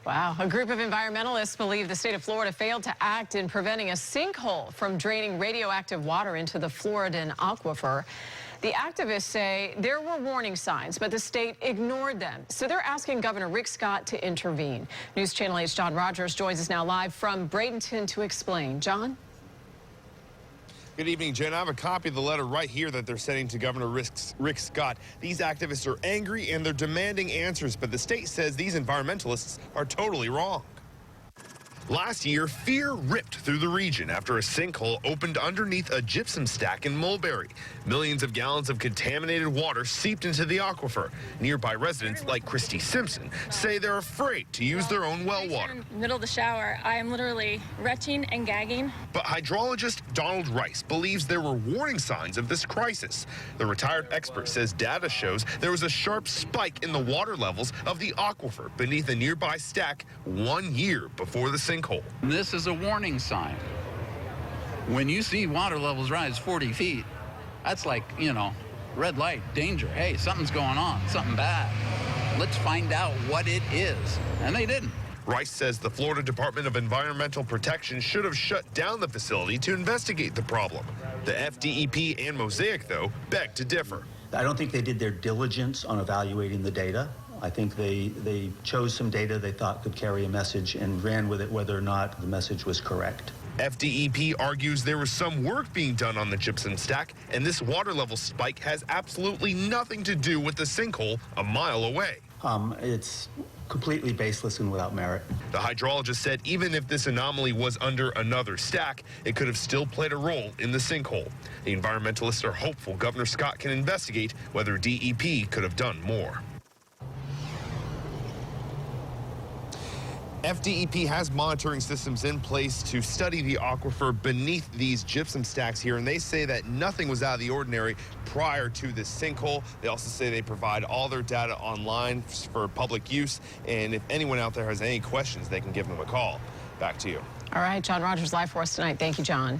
Wow. A group of environmentalists believe the state of Florida failed to act in preventing a sinkhole from draining radioactive water into the Floridan aquifer. The activists say there were warning signs, but the state ignored them. So they're asking Governor Rick Scott to intervene. News Channel 8's John Rogers joins us now live from Bradenton to explain. John? Good evening, Jen. I have a copy of the letter right here that they're sending to Governor Rick Scott. These activists are angry and they're demanding answers, but the state says these environmentalists are totally wrong. Last year, fear ripped through the region after a sinkhole opened underneath a gypsum stack in Mulberry. Millions of gallons of contaminated water seeped into the aquifer. Nearby residents, like Christy Simpson, say they're afraid to use their own well water. In the middle of the shower, I am literally retching and gagging. But hydrologist Donald Rice believes there were warning signs of this crisis. The retired expert says data shows there was a sharp spike in the water levels of the aquifer beneath a nearby stack 1 year before the sinkhole. This is a warning sign. When you see water levels rise 40 feet, that's like, red light, danger. Hey, something's going on, something bad. Let's find out what it is. And they didn't. Rice says the Florida Department of Environmental Protection should have shut down the facility to investigate the problem. The FDEP and Mosaic, though, beg to differ. I don't think they did their diligence on evaluating the data. I think they chose some data they thought could carry a message and ran with it whether or not the message was correct. FDEP argues there was some work being done on the gypsum stack, and this water level spike has absolutely nothing to do with the sinkhole a mile away. It's completely baseless and without merit. The hydrologist said even if this anomaly was under another stack, it could have still played a role in the sinkhole. The environmentalists are hopeful Governor Scott can investigate whether DEP could have done more. FDEP has monitoring systems in place to study the aquifer beneath these gypsum stacks here, and they say that nothing was out of the ordinary prior to this sinkhole. They also say they provide all their data online for public use, and if anyone out there has any questions, they can give them a call. Back to you. All right, John Rogers live for us tonight. Thank you, John.